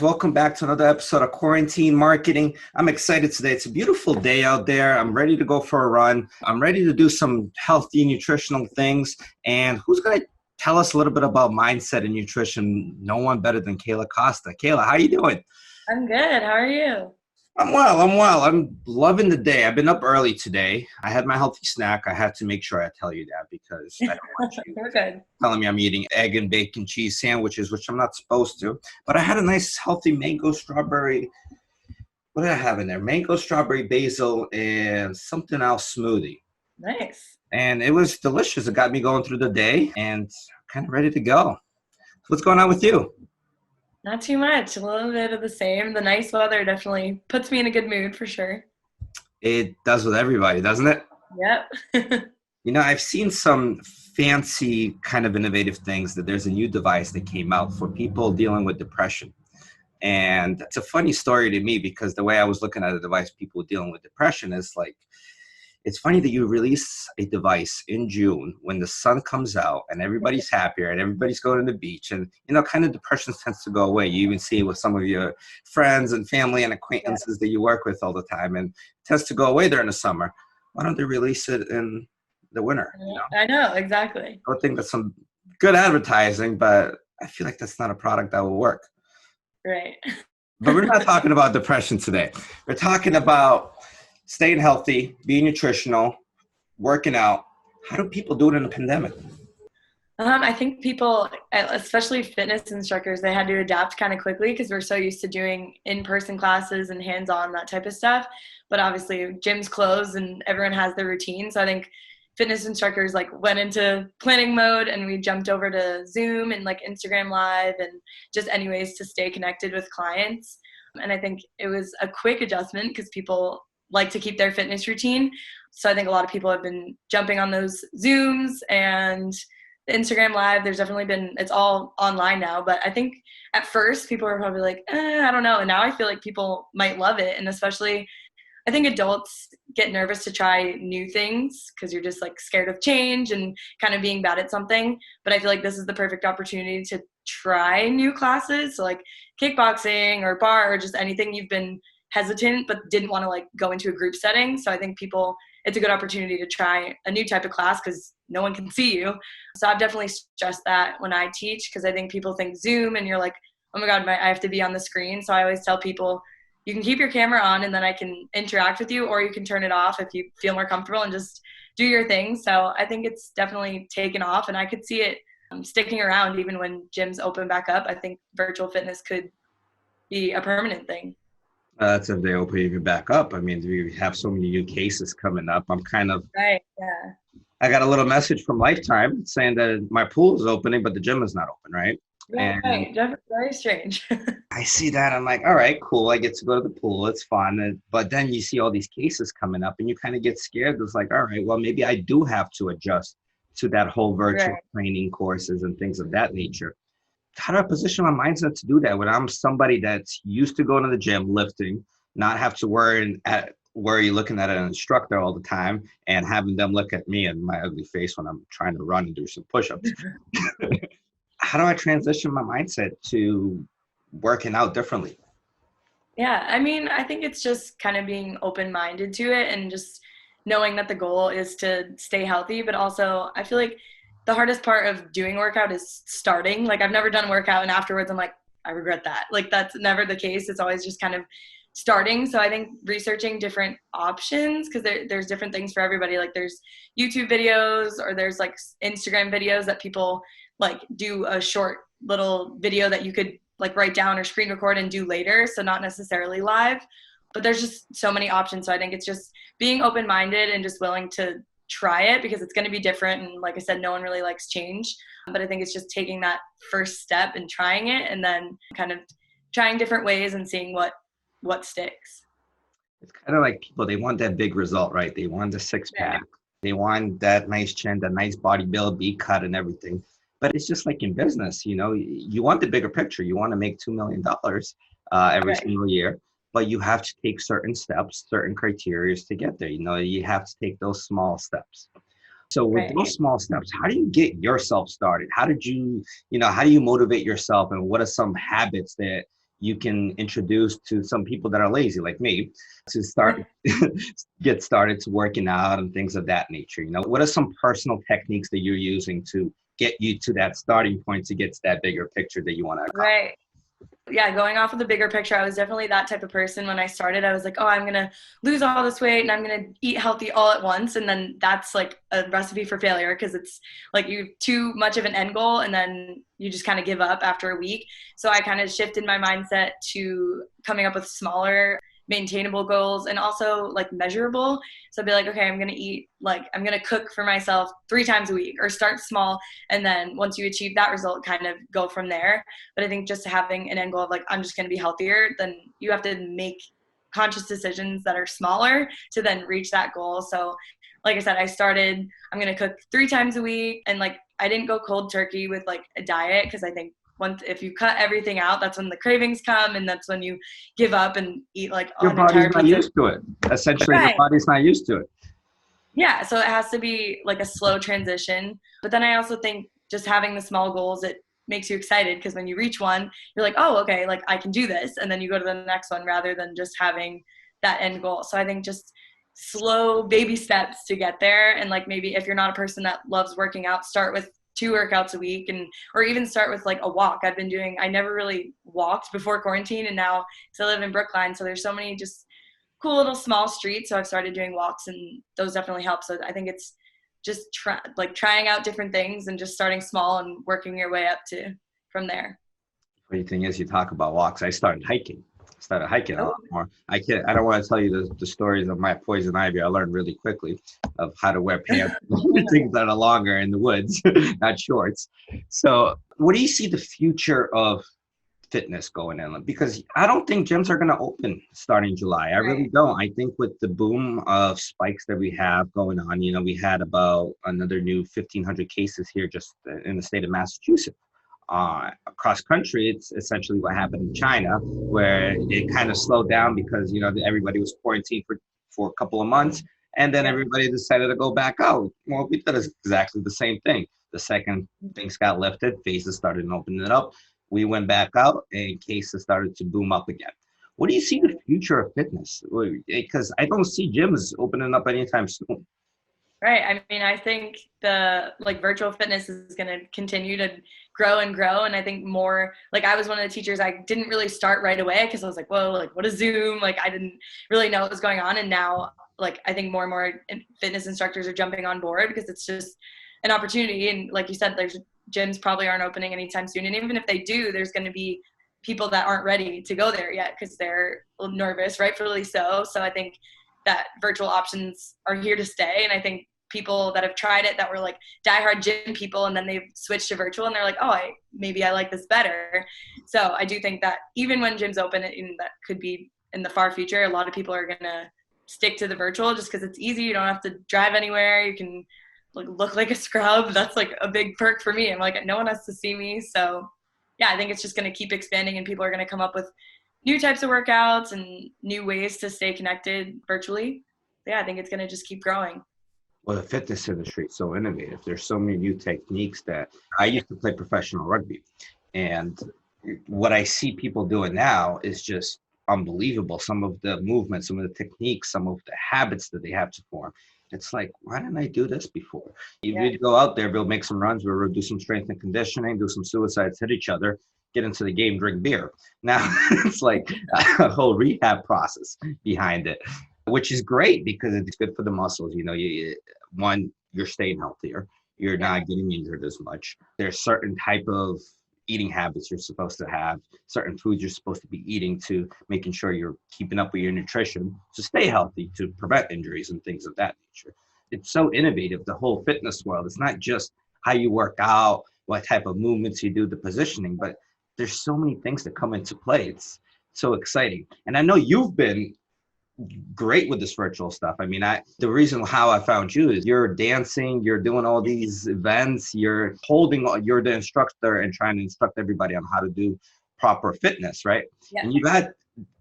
welcome back to another episode of Quarantine Marketing. I'm excited today. It's a beautiful day out there. I'm ready to go for a run. I'm ready to do some healthy nutritional things. And who's going to tell us a little bit about mindset and nutrition? No one better than Kayla Costa. Kayla, how you doing? I'm good. How are you? I'm well. I'm loving the day. I've been up early today. I had my healthy snack. I had to make sure I tell you that because I don't want you We're good. telling me I'm eating egg and bacon cheese sandwiches, which I'm not supposed to. But I had a nice healthy mango strawberry. What did I have in there? Mango strawberry basil and something else smoothie. Nice. And it was delicious. It got me going through the day and kind of ready to go. What's going on with you? Not too much. A little bit of the same. The nice weather definitely puts me in a good mood for sure. It does with everybody, doesn't it? Yep. I've seen some fancy kind of innovative things that there's a new device that came out for people dealing with depression. And it's a funny story to me because the way I was looking at the device, people dealing with depression is like, it's funny that you release a device in June when the sun comes out and everybody's happier and everybody's going to the beach and, kind of depression tends to go away. You even see it with some of your friends and family and acquaintances that you work with all the time and it tends to go away during the summer. Why don't they release it in the winter? I know, exactly. I would think that's some good advertising, but I feel like that's not a product that will work. Right. But we're not talking about depression today. We're talking about staying healthy, being nutritional, working out. How do people do it in a pandemic? I think people, especially fitness instructors, they had to adapt kind of quickly because we're so used to doing in-person classes and hands-on, that type of stuff. But obviously gyms closed and everyone has their routine. So I think fitness instructors went into planning mode and we jumped over to Zoom and Instagram Live and just any ways to stay connected with clients. And I think it was a quick adjustment because people like to keep their fitness routine. So I think a lot of people have been jumping on those Zooms and the Instagram Live. There's definitely been, it's all online now, but I think at first people were probably like, I don't know. And now I feel like people might love it. And especially I think adults get nervous to try new things because you're just scared of change and kind of being bad at something. But I feel like this is the perfect opportunity to try new classes. So kickboxing or bar or just anything you've been hesitant but didn't want to go into a group setting. So I think it's a good opportunity to try a new type of class because no one can see you. So I've definitely stressed that when I teach because I think people think Zoom and you're like, oh my God, I have to be on the screen. So I always tell people you can keep your camera on and then I can interact with you, or you can turn it off if you feel more comfortable and just do your thing. So I think it's definitely taken off and I could see it sticking around even when gyms open back up. I think virtual fitness could be a permanent thing. That's if they open even back up. I mean, we have so many new cases coming up. I'm kind of right. Yeah. I got a little message from Lifetime saying that my pool is opening, but the gym is not open, right? Yeah, right. Very strange. I see that. I'm like, all right, cool. I get to go to the pool. It's fun. But then you see all these cases coming up and you kind of get scared. It's like, all right, well, maybe I do have to adjust to that whole virtual training courses and things of that nature. How do I position my mindset to do that when I'm somebody that's used to going to the gym, lifting, not have to worry looking at an instructor all the time and having them look at me and my ugly face when I'm trying to run and do some push-ups? How do I transition my mindset to working out differently? Yeah, I mean, I think it's just kind of being open-minded to it and just knowing that the goal is to stay healthy, but also I feel like the hardest part of doing workout is starting. I've never done workout and afterwards I'm like, I regret that. That's never the case. It's always just kind of starting. So I think researching different options because there's different things for everybody. There's YouTube videos or there's Instagram videos that people do a short little video that you could write down or screen record and do later. So not necessarily live, but there's just so many options. So I think it's just being open-minded and just willing to try it because it's going to be different. And like I said, no one really likes change, but I think it's just taking that first step and trying it and then kind of trying different ways and seeing what sticks. It's kind of like people, they want that big result, right? They want the six pack. They want that nice chin, that nice body build, B cut and everything. But it's just like in business, you want the bigger picture. You want to make $2 million every single year. But you have to take certain steps, certain criteria to get there. You have to take those small steps. So with those small steps, how do you get yourself started? How did you, how do you motivate yourself? And what are some habits that you can introduce to some people that are lazy like me to start get started to working out and things of that nature? You know, what are some personal techniques that you're using to get you to that starting point to get to that bigger picture that you want to accomplish? Right. Yeah, going off of the bigger picture, I was definitely that type of person when I started. I was like, oh, I'm going to lose all this weight and I'm going to eat healthy all at once. And then that's like a recipe for failure, because it's like you have too much of an end goal and then you just kind of give up after a week. So I kind of shifted my mindset to coming up with smaller, maintainable goals and also like measurable. So I'd be like, okay, I'm going to eat, like, I'm going to cook for myself 3 times a week, or start small. And then once you achieve that result, kind of go from there. But I think just having an end goal of like, I'm just going to be healthier, then you have to make conscious decisions that are smaller to then reach that goal. So like I said, I'm going to cook 3 times a week. And like, I didn't go cold turkey with like a diet, because I think if you cut everything out, that's when the cravings come, and that's when you give up and eat like Your an body's entire not pizza. used to it. Essentially, your Right. body's not used to it. Yeah. So it has to be like a slow transition. But then I also think just having the small goals, it makes you excited, because when you reach one, you're like, oh, okay, like I can do this. And then you go to the next one rather than just having that end goal. So I think just slow baby steps to get there. And like, maybe if you're not a person that loves working out, start with 2 workouts a week, and or even start with like a walk. I never really walked before quarantine, and now, because I live in Brookline, so there's so many just cool little small streets. So I've started doing walks, and those definitely help. So I think it's just trying out different things and just starting small and working your way up to from there. Funny thing is, you talk about walks. I started hiking. Started hiking a Oh, lot more. I don't want to tell you the stories of my poison ivy. I learned really quickly of how to wear pants, things that are longer in the woods, not shorts. So, what do you see the future of fitness going in? Because I don't think gyms are going to open starting July. I really right. don't. I think with the boom of spikes that we have going on, you know, we had about another new 1,500 cases here just in the state of Massachusetts. Across country, it's essentially what happened in China, where it kind of slowed down because, you know, everybody was quarantined for a couple of months, and then Yeah. everybody decided to go back out. Well, we did exactly the same thing. The second things got lifted, phases started opening it up. We went back out, and cases started to boom up again. What do you see the future of fitness? Because I don't see gyms opening up anytime soon. Right. I mean, I think the like virtual fitness is going to continue to grow and grow. And I think more, like, I was one of the teachers, I didn't really start right away, because I was like, whoa, like, what is Zoom? Like, I didn't really know what was going on. And now, like, I think more and more fitness instructors are jumping on board, because it's just an opportunity. And like you said, there's gyms probably aren't opening anytime soon. And even if they do, there's going to be people that aren't ready to go there yet, because they're nervous, rightfully so. So I think that virtual options are here to stay. And I think people that have tried it that were like diehard gym people, and then they've switched to virtual, and they're like, oh, maybe I like this better. So I do think that even when gyms open, and that could be in the far future, a lot of people are going to stick to the virtual, just because it's easy. You don't have to drive anywhere. You can look like a scrub. That's like a big perk for me. I'm like, no one has to see me. So yeah, I think it's just going to keep expanding, and people are going to come up with new types of workouts and new ways to stay connected virtually. Yeah, I think it's going to just keep growing. Well, the fitness industry is so innovative. There's so many new techniques that I used to play professional rugby. And what I see people doing now is just unbelievable. Some of the movements, some of the techniques, some of the habits that they have to form. It's like, why didn't I do this before? You Yeah. would go out there, we'll make some runs, we'll do some strength and conditioning, do some suicides, hit each other, get into the game, drink beer. Now it's like a whole rehab process behind it, which is great because it's good for the muscles. You know, you're staying healthier. You're Yeah. not getting injured as much. There's certain type of eating habits you're supposed to have, certain foods you're supposed to be eating to making sure you're keeping up with your nutrition to stay healthy, to prevent injuries and things of that nature. It's so innovative, the whole fitness world. It's not just how you work out, what type of movements you do, the positioning, but there's so many things that come into play. It's so exciting. And I know you've been great with this virtual stuff. I mean, the reason how I found you is you're dancing, you're doing all these events, you're the instructor and trying to instruct everybody on how to do proper fitness, right? Yeah. And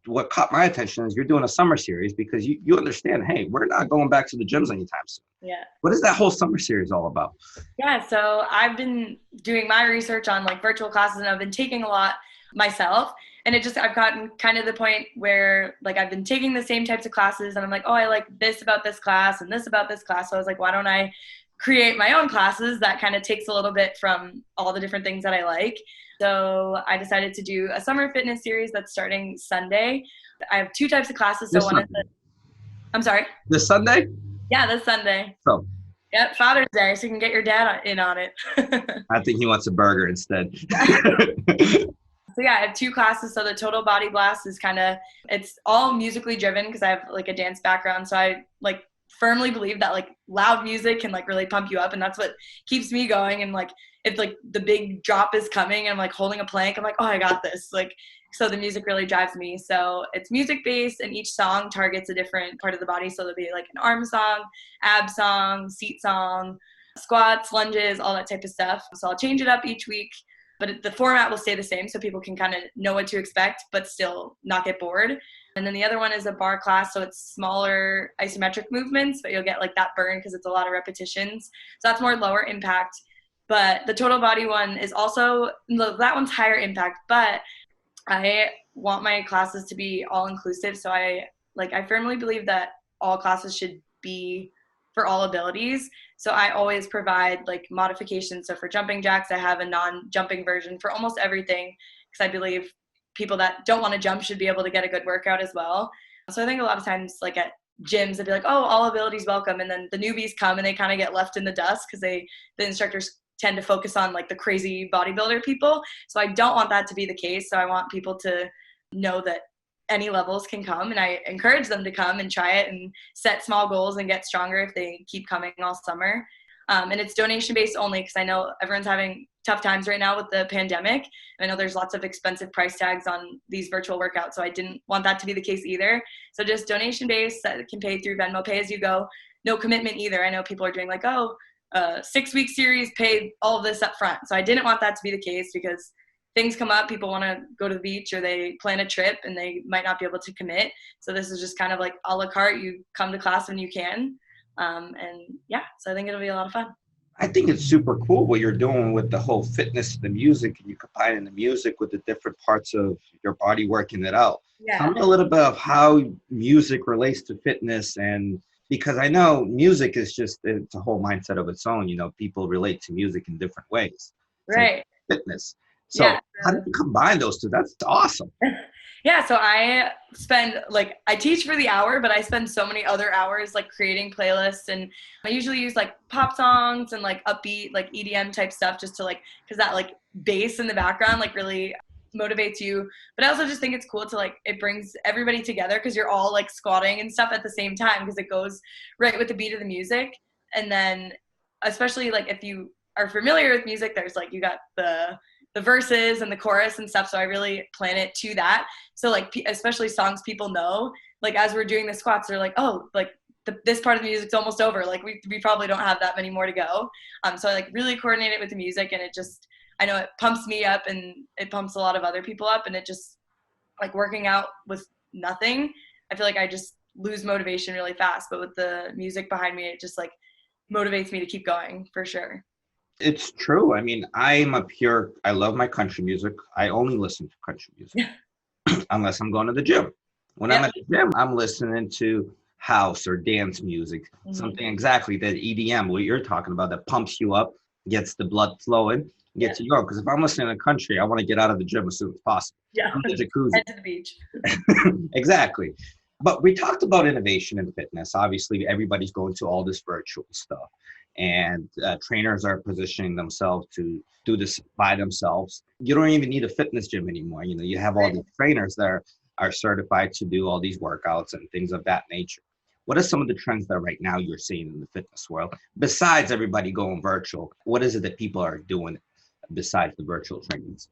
what caught my attention is you're doing a summer series because you understand, hey, we're not going back to the gyms anytime soon. Yeah. What is that whole summer series all about? Yeah. So I've been doing my research on like virtual classes, and I've been taking a lot myself. And I've gotten kind of the point where like I've been taking the same types of classes and I'm like, oh, I like this about this class and this about this class. So I was like, why don't I create my own classes that kind of takes a little bit from all the different things that I like. So I decided to do a summer fitness series that's starting Sunday. I have 2 types of classes. So I'm sorry? This Sunday? Yeah, this Sunday. So. Yep, Father's Day, so you can get your dad in on it. I think he wants a burger instead. So yeah, I have 2 classes. So the Total Body Blast is it's all musically driven because I have like a dance background. So I like firmly believe that like loud music can like really pump you up, and that's what keeps me going. And like if like the big drop is coming and I'm like holding a plank, I'm like, oh, I got this. Like, so the music really drives me. So it's music based, and each song targets a different part of the body. So there'll be like an arm song, ab song, seat song, squats, lunges, all that type of stuff. So I'll change it up each week, but the format will stay the same so people can kind of know what to expect, but still not get bored. And then the other one is a bar class. So it's smaller isometric movements, but you'll get like that burn because it's a lot of repetitions. So that's more lower impact. But the total body one is also, that one's higher impact, but I want my classes to be all inclusive. So I firmly believe that all classes should be for all abilities. So I always provide like modifications. So for jumping jacks, I have a non-jumping version for almost everything, because I believe people that don't want to jump should be able to get a good workout as well. So I think a lot of times like at gyms, they'd be like, oh, all abilities welcome. And then the newbies come and they kind of get left in the dust because the instructors tend to focus on like the crazy bodybuilder people. So I don't want that to be the case. So I want people to know that any levels can come, and I encourage them to come and try it and set small goals and get stronger if they keep coming all summer. And it's donation based only, because I know everyone's having tough times right now with the pandemic. And I know there's lots of expensive price tags on these virtual workouts. So I didn't want that to be the case either. So just donation based that can pay through Venmo, pay as you go. No commitment either. I know people are doing like, 6-week series, pay all of this up front. So I didn't want that to be the case, because things come up, people want to go to the beach or they plan a trip and they might not be able to commit. So this is just kind of like a la carte. You come to class when you can. And yeah, so I think it'll be a lot of fun. I think it's super cool what you're doing with the whole fitness, the music, and you combining the music with the different parts of your body, working it out. Yeah. Tell me a little bit of how music relates to fitness, and because I know music is it's a whole mindset of its own. You know, people relate to music in different ways. Right. Fitness. So yeah. How do you combine those two? That's awesome. Yeah, so I teach for the hour, but I spend so many other hours like creating playlists, and I usually use like pop songs and like upbeat like EDM type stuff, just to like, because that like bass in the background like really motivates you. But I also just think it's cool to like, it brings everybody together because you're all like squatting and stuff at the same time, because it goes right with the beat of the music. And then especially like if you are familiar with music, there's like, you got the verses and the chorus and stuff. So I really plan it to that. So like, especially songs people know, like as we're doing the squats, they're like, oh, like this part of the music's almost over. Like we probably don't have that many more to go. So I like really coordinate it with the music, and I know it pumps me up and it pumps a lot of other people up, and it just like working out with nothing. I feel like I just lose motivation really fast, but with the music behind me, it just like motivates me to keep going for sure. It's true. I mean, I love my country music. I only listen to country music unless I'm going to the gym. When I'm at the gym, I'm listening to house or dance music, something exactly that EDM, what you're talking about, that pumps you up, gets the blood flowing, gets you going. Because if I'm listening to country, I want to get out of the gym as soon as possible. Yeah, I'm the jacuzzi. Head to the beach. Exactly. But we talked about innovation in fitness. Obviously, everybody's going to all this virtual stuff. And trainers are positioning themselves to do this by themselves. You don't even need a fitness gym anymore. You know, you have all these trainers that are certified to do all these workouts and things of that nature. What are some of the trends that right now you're seeing in the fitness world, besides everybody going virtual? What is it that people are doing besides the virtual trainings?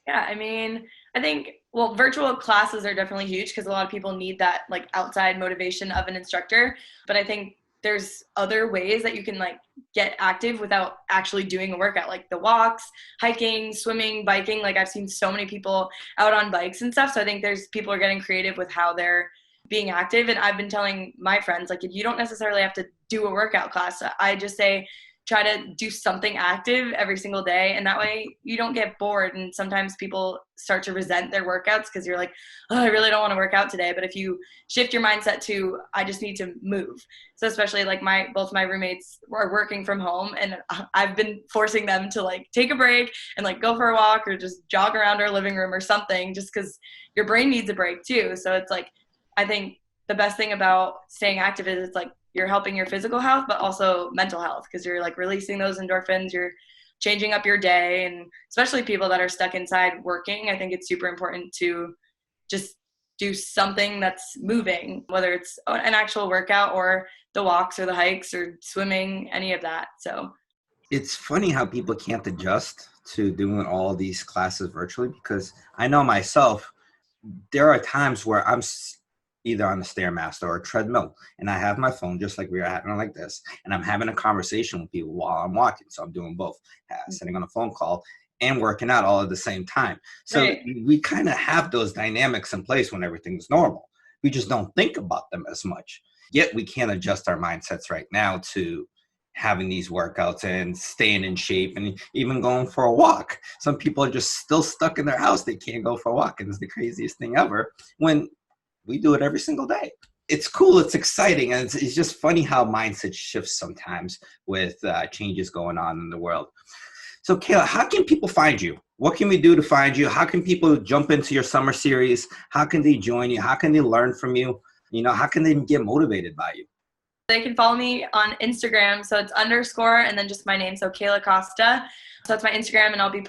Yeah, I mean, I think, virtual classes are definitely huge because a lot of people need that like outside motivation of an instructor. But I think there's other ways that you can like get active without actually doing a workout, like the walks, hiking, swimming, biking. Like I've seen so many people out on bikes and stuff. So I think people are getting creative with how they're being active. And I've been telling my friends, like, if you don't necessarily have to do a workout class, I just say, try to do something active every single day, and that way you don't get bored. And sometimes people start to resent their workouts because you're like, oh, I really don't want to work out today. But if you shift your mindset to, I just need to move. So especially like both my roommates are working from home, and I've been forcing them to like take a break and like go for a walk or just jog around our living room or something, just because your brain needs a break too. So it's like, I think the best thing about staying active is it's like you're helping your physical health, but also mental health, because you're like releasing those endorphins, you're changing up your day. And especially people that are stuck inside working, I think it's super important to just do something that's moving, whether it's an actual workout or the walks or the hikes or swimming, any of that. So It's funny how people can't adjust to doing all these classes virtually, because I know myself, there are times where I'm either on the Stairmaster or a treadmill, and I have my phone just like we are having like this, and I'm having a conversation with people while I'm walking. So I'm doing both, sitting on a phone call and working out all at the same time. So right. we kind of have those dynamics in place when everything's normal. We just don't think about them as much. Yet we can't adjust our mindsets right now to having these workouts and staying in shape and even going for a walk. Some people are just still stuck in their house. They can't go for a walk, and it's the craziest thing ever when we do it every single day. It's cool. It's exciting. And it's just funny how mindset shifts sometimes with changes going on in the world. So Kayla, how can people find you? What can we do to find you? How can people jump into your summer series? How can they join you? How can they learn from you? You know, how can they get motivated by you? They can follow me on Instagram. So it's underscore and then just my name. So Kayla Costa. So that's my Instagram, and I'll be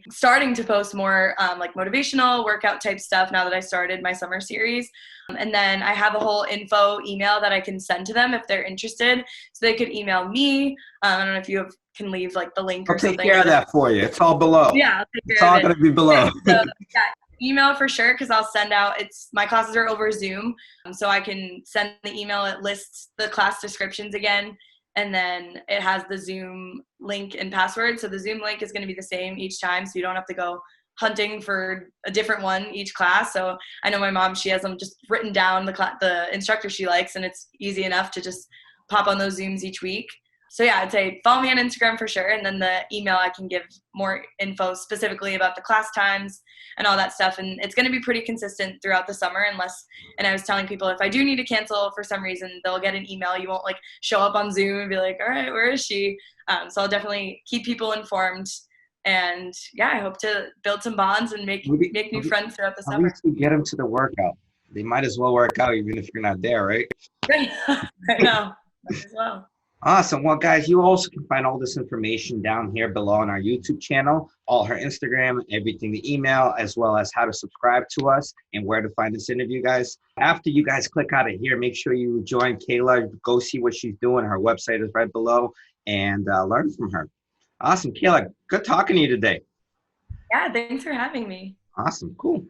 starting to post more like motivational workout type stuff now that I started my summer series. And then I have a whole info email that I can send to them if they're interested. So they could email me. I don't know if you can leave like the link I'll or take something. care of that for you. It's all below. Yeah, I'll take It's care all of it. going to be below. Okay, so yeah, email for sure, because I'll send out, my classes are over Zoom, so I can send the email. It lists the class descriptions again, and then it has the Zoom link and password. So the Zoom link is going to be the same each time, so you don't have to go hunting for a different one each class. So I know my mom, she has them just written down, the instructor she likes, and it's easy enough to just pop on those Zooms each week. So yeah, I'd say follow me on Instagram for sure. And then the email, I can give more info specifically about the class times and all that stuff. And it's going to be pretty consistent throughout the summer and I was telling people, if I do need to cancel for some reason, they'll get an email. You won't like show up on Zoom and be like, all right, where is she? So I'll definitely keep people informed. And yeah, I hope to build some bonds and make new friends throughout the At summer. least we get them to the workout. They might as well work out even if you're not there, right? I know, as well. Awesome. Well, guys, you also can find all this information down here below on our YouTube channel, all her Instagram, everything, the email, as well as how to subscribe to us and where to find this interview, guys. After you guys click out of here, make sure you join Kayla. Go see what she's doing. Her website is right below, and learn from her. Awesome. Kayla, good talking to you today. Yeah, thanks for having me. Awesome. Cool.